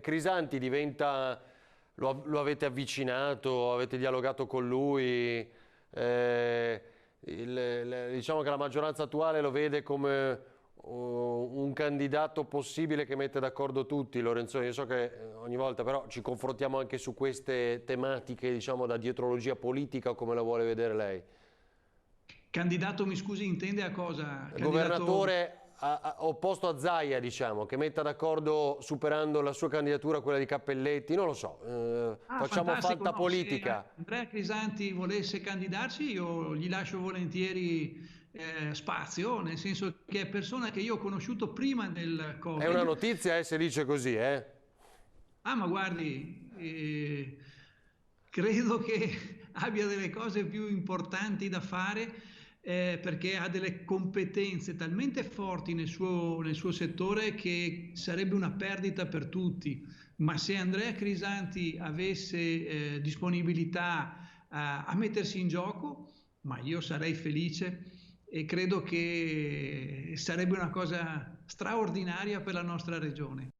Crisanti diventa, lo avete avvicinato, avete dialogato con lui, diciamo che la maggioranza attuale lo vede come un candidato possibile che mette d'accordo tutti, Lorenzoni. Io so che ogni volta però ci confrontiamo anche su queste tematiche, diciamo, da dietrologia politica, o come la vuole vedere lei? Candidato, mi scusi, intende a cosa? Candidato... Governatore opposto a Zaia, diciamo, che metta d'accordo superando la sua candidatura a quella di Cappelletti, non lo so, Ah, facciamo fantastico, fatta no, se politica. Andrea Crisanti volesse candidarsi io gli lascio volentieri spazio, nel senso che è persona che io ho conosciuto prima del È una Covid. notizia, se dice così, eh? Ah, ma guardi, credo che abbia delle cose più importanti da fare perché ha delle competenze talmente forti nel suo settore che sarebbe una perdita per tutti. Ma se Andrea Crisanti avesse disponibilità a mettersi in gioco, ma io sarei felice e credo che sarebbe una cosa straordinaria per la nostra regione.